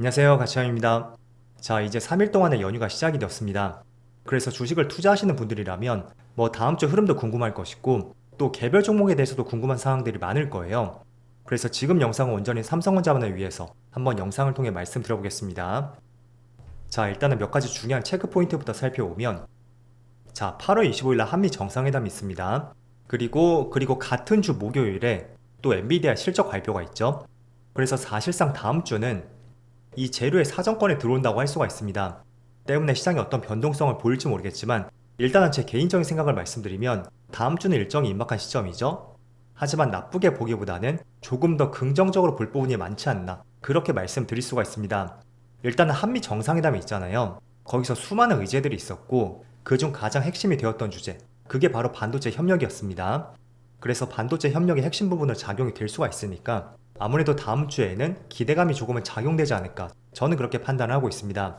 안녕하세요, 가치형입니다. 자, 이제 3일 동안의 연휴가 시작이 되었습니다. 그래서 주식을 투자하시는 분들이라면 다음 주 흐름도 궁금할 것이고 또 개별 종목에 대해서도 궁금한 사항들이 많을 거예요. 그래서 지금 영상은 온전히 삼성전자만을 위해서 한번 영상을 통해 말씀드려보겠습니다. 자, 일단은 몇 가지 중요한 체크 포인트부터 살펴보면, 자, 8월 25일 날 한미 정상회담이 있습니다. 그리고 같은 주 목요일에 또 엔비디아 실적 발표가 있죠. 그래서 사실상 다음 주는 이 재료의 사정권에 들어온다고 할 수가 있습니다. 때문에 시장이 어떤 변동성을 보일지 모르겠지만 일단은 제 개인적인 생각을 말씀드리면 다음 주는 일정이 임박한 시점이죠. 하지만 나쁘게 보기보다는 조금 더 긍정적으로 볼 부분이 많지 않나, 그렇게 말씀드릴 수가 있습니다. 일단은 한미 정상회담이 있잖아요. 거기서 수많은 의제들이 있었고 그중 가장 핵심이 되었던 주제, 그게 바로 반도체 협력이었습니다. 그래서 반도체 협력의 핵심 부분을 작용이 될 수가 있으니까 아무래도 다음 주에는 기대감이 조금은 작용되지 않을까, 저는 그렇게 판단을 하고 있습니다.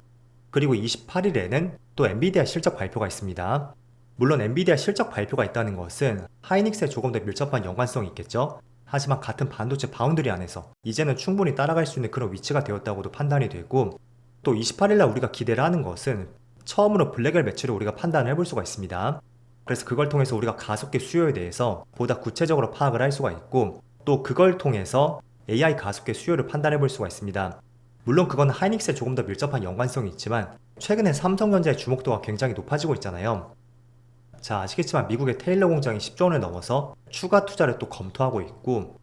그리고 28일에는 또 엔비디아 실적 발표가 있습니다. 물론 엔비디아 실적 발표가 있다는 것은 하이닉스에 조금 더 밀접한 연관성이 있겠죠. 하지만 같은 반도체 바운드리 안에서 이제는 충분히 따라갈 수 있는 그런 위치가 되었다고도 판단이 되고, 또 28일날 우리가 기대를 하는 것은 처음으로 블랙엘 매출을 우리가 판단을 해볼 수가 있습니다. 그래서 그걸 통해서 우리가 가속기 수요에 대해서 보다 구체적으로 파악을 할 수가 있고, 또 그걸 통해서 AI 가속기 수요를 판단해 볼 수가 있습니다. 물론 그건 하이닉스에 조금 더 밀접한 연관성이 있지만 최근에 삼성전자의 주목도가 굉장히 높아지고 있잖아요. 자, 아시겠지만 미국의 테일러 공장이 10조 원을 넘어서 추가 투자를 또 검토하고 있고,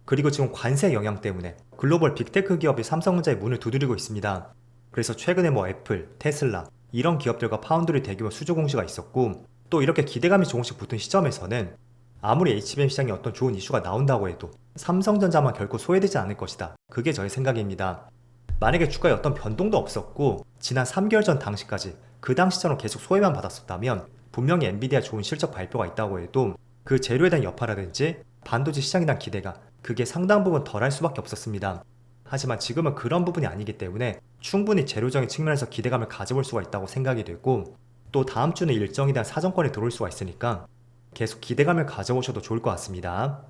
그리고 지금 관세 영향 때문에 글로벌 빅테크 기업이 삼성전자의 문을 두드리고 있습니다. 그래서 최근에 애플, 테슬라 이런 기업들과 파운드리 대규모 수주 공시가 있었고, 또 이렇게 기대감이 조금씩 붙은 시점에서는 아무리 HBM 시장에 어떤 좋은 이슈가 나온다고 해도 삼성전자만 결코 소외되지 않을 것이다, 그게 저의 생각입니다. 만약에 주가에 어떤 변동도 없었고 지난 3개월 전 당시까지 그 당시처럼 계속 소외만 받았었다면 분명히 엔비디아 좋은 실적 발표가 있다고 해도 그 재료에 대한 여파라든지 반도체 시장에 대한 기대가, 그게 상당 부분 덜할 수밖에 없었습니다. 하지만 지금은 그런 부분이 아니기 때문에 충분히 재료적인 측면에서 기대감을 가져볼 수가 있다고 생각이 되고, 또 다음 주는 일정에 대한 사정권이 들어올 수가 있으니까 계속 기대감을 가져오셔도 좋을 것 같습니다.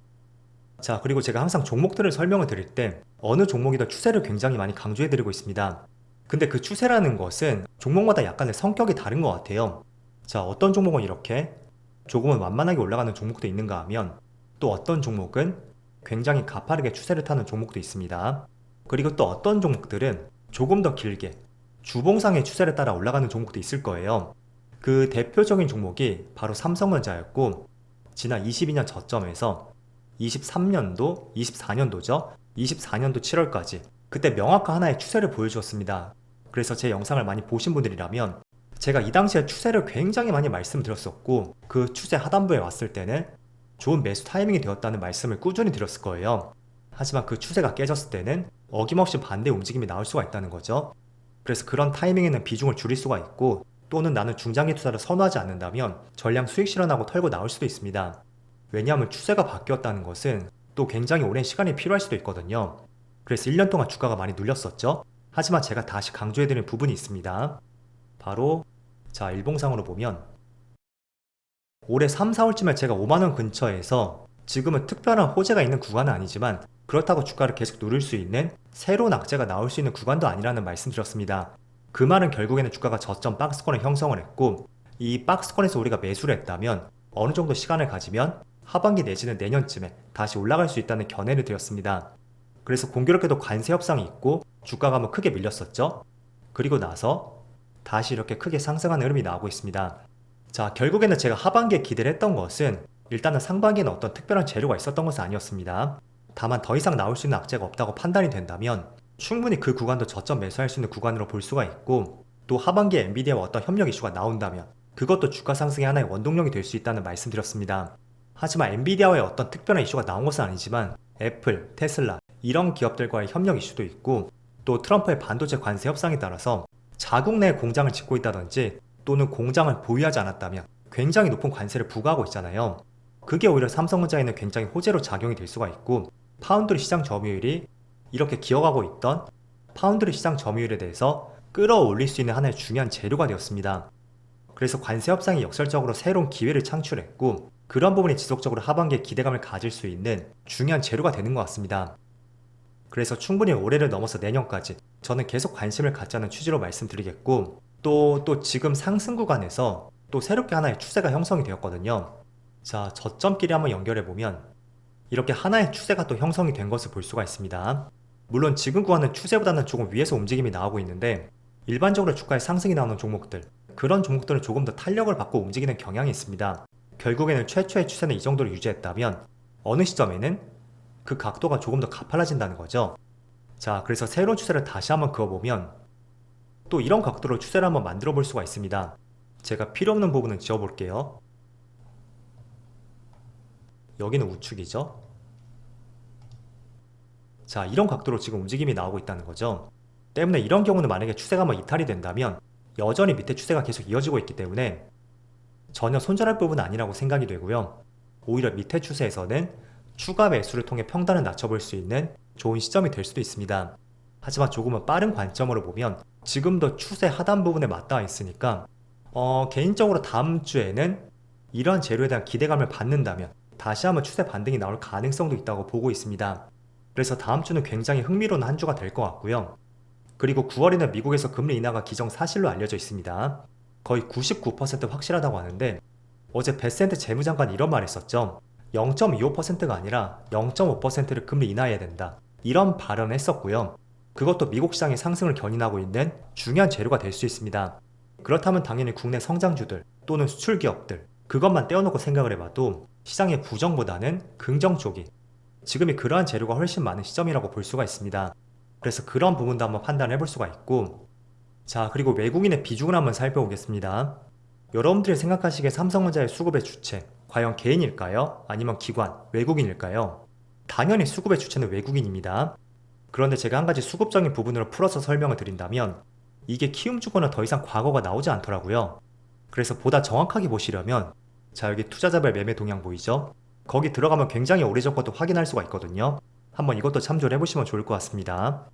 자, 그리고 제가 항상 종목들을 설명을 드릴 때 어느 종목이든 추세를 굉장히 많이 강조해 드리고 있습니다. 근데 그 추세라는 것은 종목마다 약간의 성격이 다른 것 같아요. 자, 어떤 종목은 이렇게 조금은 완만하게 올라가는 종목도 있는가 하면, 또 어떤 종목은 굉장히 가파르게 추세를 타는 종목도 있습니다. 그리고 또 어떤 종목들은 조금 더 길게 주봉상의 추세를 따라 올라가는 종목도 있을 거예요. 그 대표적인 종목이 바로 삼성전자였고, 지난 22년 저점에서 23년도, 24년도죠. 24년도 7월까지 그때 명확한 하나의 추세를 보여주었습니다. 그래서 제 영상을 많이 보신 분들이라면 제가 이 당시에 추세를 굉장히 많이 말씀드렸었고, 그 추세 하단부에 왔을 때는 좋은 매수 타이밍이 되었다는 말씀을 꾸준히 드렸을 거예요. 하지만 그 추세가 깨졌을 때는 어김없이 반대 움직임이 나올 수가 있다는 거죠. 그래서 그런 타이밍에는 비중을 줄일 수가 있고, 또는 나는 중장기 투자를 선호하지 않는다면 전량 수익 실현하고 털고 나올 수도 있습니다. 왜냐하면 추세가 바뀌었다는 것은 또 굉장히 오랜 시간이 필요할 수도 있거든요. 그래서 1년 동안 주가가 많이 눌렸었죠. 하지만 제가 다시 강조해드리는 부분이 있습니다. 바로, 자, 일봉상으로 보면 올해 3, 4월쯤에 제가 5만원 근처에서, 지금은 특별한 호재가 있는 구간은 아니지만 그렇다고 주가를 계속 누릴 수 있는 새로운 악재가 나올 수 있는 구간도 아니라는 말씀 드렸습니다. 그 말은 결국에는 주가가 저점 박스권을 형성을 했고, 이 박스권에서 우리가 매수를 했다면 어느 정도 시간을 가지면 하반기 내지는 내년쯤에 다시 올라갈 수 있다는 견해를 드렸습니다. 그래서 공교롭게도 관세 협상이 있고 주가가 크게 밀렸었죠. 그리고 나서 다시 이렇게 크게 상승하는 흐름이 나오고 있습니다. 자, 결국에는 제가 하반기에 기대를 했던 것은 일단은 상반기에는 어떤 특별한 재료가 있었던 것은 아니었습니다. 다만 더 이상 나올 수 있는 악재가 없다고 판단이 된다면 충분히 그 구간도 저점 매수할 수 있는 구간으로 볼 수가 있고, 또 하반기에 엔비디아와 어떤 협력 이슈가 나온다면 그것도 주가 상승의 하나의 원동력이 될 수 있다는 말씀 드렸습니다. 하지만 엔비디아와의 어떤 특별한 이슈가 나온 것은 아니지만 애플, 테슬라 이런 기업들과의 협력 이슈도 있고, 또 트럼프의 반도체 관세 협상에 따라서 자국 내에 공장을 짓고 있다든지 또는 공장을 보유하지 않았다면 굉장히 높은 관세를 부과하고 있잖아요. 그게 오히려 삼성전자에는 굉장히 호재로 작용이 될 수가 있고, 파운드리 시장 점유율이 이렇게 기어가고 있던 파운드리 시장 점유율에 대해서 끌어올릴 수 있는 하나의 중요한 재료가 되었습니다. 그래서 관세 협상이 역설적으로 새로운 기회를 창출했고, 그런 부분이 지속적으로 하반기에 기대감을 가질 수 있는 중요한 재료가 되는 것 같습니다. 그래서 충분히 올해를 넘어서 내년까지 저는 계속 관심을 갖자는 취지로 말씀드리겠고, 또 지금 상승 구간에서 또 새롭게 하나의 추세가 형성이 되었거든요. 자, 저점끼리 한번 연결해보면 이렇게 하나의 추세가 또 형성이 된 것을 볼 수가 있습니다. 물론 지금 구간은 추세보다는 조금 위에서 움직임이 나오고 있는데, 일반적으로 주가에 상승이 나오는 종목들, 그런 종목들은 조금 더 탄력을 받고 움직이는 경향이 있습니다. 결국에는 최초의 추세는 이 정도로 유지했다면 어느 시점에는 그 각도가 조금 더 가팔라진다는 거죠. 자, 그래서 새로운 추세를 다시 한번 그어보면 또 이런 각도로 추세를 한번 만들어 볼 수가 있습니다. 제가 필요 없는 부분은 지워볼게요. 여기는 우측이죠. 자, 이런 각도로 지금 움직임이 나오고 있다는 거죠. 때문에 이런 경우는 만약에 추세가 한번 이탈이 된다면 여전히 밑에 추세가 계속 이어지고 있기 때문에 전혀 손절할 부분은 아니라고 생각이 되고요. 오히려 밑에 추세에서는 추가 매수를 통해 평단을 낮춰볼 수 있는 좋은 시점이 될 수도 있습니다. 하지만 조금은 빠른 관점으로 보면 지금도 추세 하단 부분에 맞닿아 있으니까 개인적으로 다음 주에는 이러한 재료에 대한 기대감을 받는다면 다시 한번 추세 반등이 나올 가능성도 있다고 보고 있습니다. 그래서 다음 주는 굉장히 흥미로운 한 주가 될 것 같고요. 그리고 9월에는 미국에서 금리 인하가 기정사실로 알려져 있습니다. 거의 99% 확실하다고 하는데, 어제 베센트 재무장관이 이런 말 했었죠. 0.25%가 아니라 0.5%를 금리 인하해야 된다, 이런 발언을 했었고요. 그것도 미국 시장의 상승을 견인하고 있는 중요한 재료가 될 수 있습니다. 그렇다면 당연히 국내 성장주들 또는 수출 기업들, 그것만 떼어놓고 생각을 해봐도 시장의 부정보다는 긍정 쪽이 지금이 그러한 재료가 훨씬 많은 시점이라고 볼 수가 있습니다. 그래서 그런 부분도 한번 판단을 해볼 수가 있고, 자, 그리고 외국인의 비중을 한번 살펴보겠습니다. 여러분들이 생각하시기에 삼성전자의 수급의 주체, 과연 개인일까요? 아니면 기관, 외국인일까요? 당연히 수급의 주체는 외국인입니다. 그런데 제가 한 가지 수급적인 부분으로 풀어서 설명을 드린다면 이게 키움증권은 더 이상 과거가 나오지 않더라고요. 그래서 보다 정확하게 보시려면, 자, 여기 투자자별 매매 동향 보이죠? 거기 들어가면 굉장히 오래전 것도 확인할 수가 있거든요. 한번 이것도 참조를 해보시면 좋을 것 같습니다.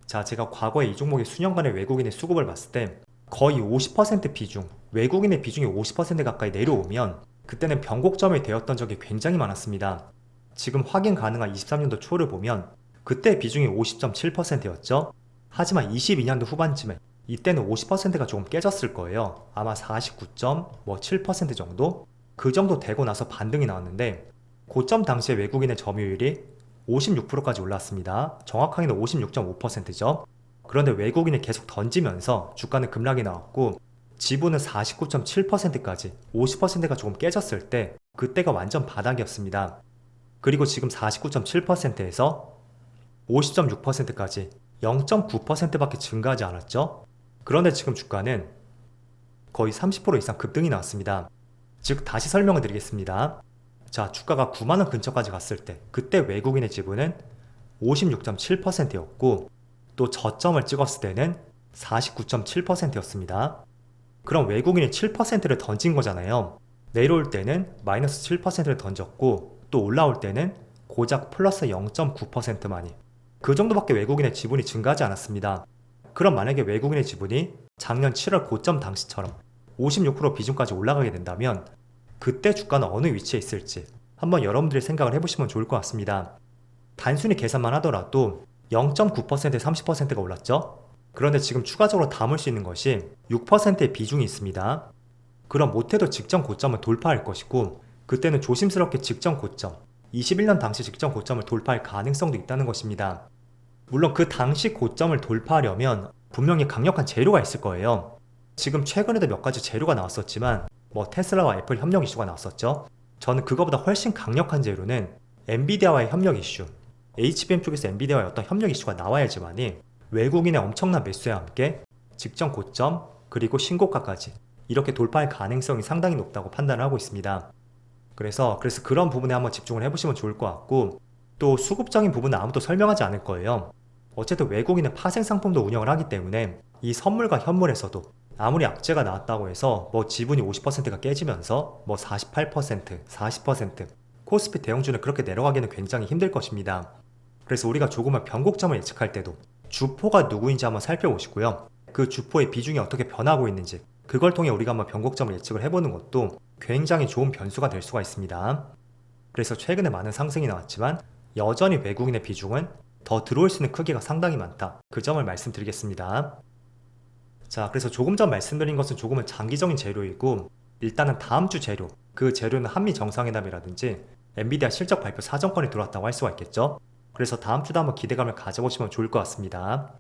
자, 제가 과거에 이 종목의 수년간의 외국인의 수급을 봤을 때 거의 50% 비중, 외국인의 비중이 50% 가까이 내려오면 그때는 변곡점이 되었던 적이 굉장히 많았습니다. 지금 확인 가능한 23년도 초를 보면 그때 비중이 50.7%였죠. 하지만 22년도 후반쯤에 이때는 50%가 조금 깨졌을 거예요. 아마 49.7% 정도? 그 정도 되고 나서 반등이 나왔는데, 고점 당시에 외국인의 점유율이 56%까지 올랐습니다. 정확하게는 56.5%죠. 그런데 외국인이 계속 던지면서 주가는 급락이 나왔고, 지분은 49.7%까지 50%가 조금 깨졌을 때 그때가 완전 바닥이었습니다. 그리고 지금 49.7%에서 50.6%까지 0.9%밖에 증가하지 않았죠. 그런데 지금 주가는 거의 30% 이상 급등이 나왔습니다. 즉, 다시 설명을 드리겠습니다. 자, 주가가 9만원 근처까지 갔을 때 그때 외국인의 지분은 56.7%였고 또 저점을 찍었을 때는 49.7%였습니다. 그럼 외국인이 7%를 던진 거잖아요. 내려올 때는 마이너스 7%를 던졌고 또 올라올 때는 고작 플러스 0.9%만이, 그 정도밖에 외국인의 지분이 증가하지 않았습니다. 그럼 만약에 외국인의 지분이 작년 7월 고점 당시처럼 56% 비중까지 올라가게 된다면 그때 주가는 어느 위치에 있을지 한번 여러분들이 생각을 해보시면 좋을 것 같습니다. 단순히 계산만 하더라도 0.9%에 30%가 올랐죠? 그런데 지금 추가적으로 담을 수 있는 것이 6%의 비중이 있습니다. 그럼 못해도 직전 고점을 돌파할 것이고, 그때는 조심스럽게 직전 고점, 21년 당시 직전 고점을 돌파할 가능성도 있다는 것입니다. 물론 그 당시 고점을 돌파하려면 분명히 강력한 재료가 있을 거예요. 지금 최근에도 몇 가지 재료가 나왔었지만 테슬라와 애플 협력 이슈가 나왔었죠. 저는 그거보다 훨씬 강력한 재료는 엔비디아와의 협력 이슈, HBM 쪽에서 엔비디아와의 어떤 협력 이슈가 나와야지만이 외국인의 엄청난 매수와 함께 직전 고점 그리고 신고가까지 이렇게 돌파할 가능성이 상당히 높다고 판단을 하고 있습니다. 그래서 그런 부분에 한번 집중을 해보시면 좋을 것 같고, 또 수급적인 부분은 아무도 설명하지 않을 거예요. 어쨌든 외국인은 파생 상품도 운영을 하기 때문에 이 선물과 현물에서도 아무리 악재가 나왔다고 해서 지분이 50%가 깨지면서 48%, 40%, 코스피 대형주는 그렇게 내려가기는 굉장히 힘들 것입니다. 그래서 우리가 조금만 변곡점을 예측할 때도 주포가 누구인지 한번 살펴보시고요. 그 주포의 비중이 어떻게 변하고 있는지, 그걸 통해 우리가 한번 변곡점을 예측을 해보는 것도 굉장히 좋은 변수가 될 수가 있습니다. 그래서 최근에 많은 상승이 나왔지만 여전히 외국인의 비중은 더 들어올 수 있는 크기가 상당히 많다. 그 점을 말씀드리겠습니다. 자, 그래서 조금 전 말씀드린 것은 조금은 장기적인 재료이고, 일단은 다음 주 재료, 그 재료는 한미 정상회담이라든지 엔비디아 실적 발표 사정권이 들어왔다고 할 수가 있겠죠. 그래서 다음 주도 한번 기대감을 가져보시면 좋을 것 같습니다.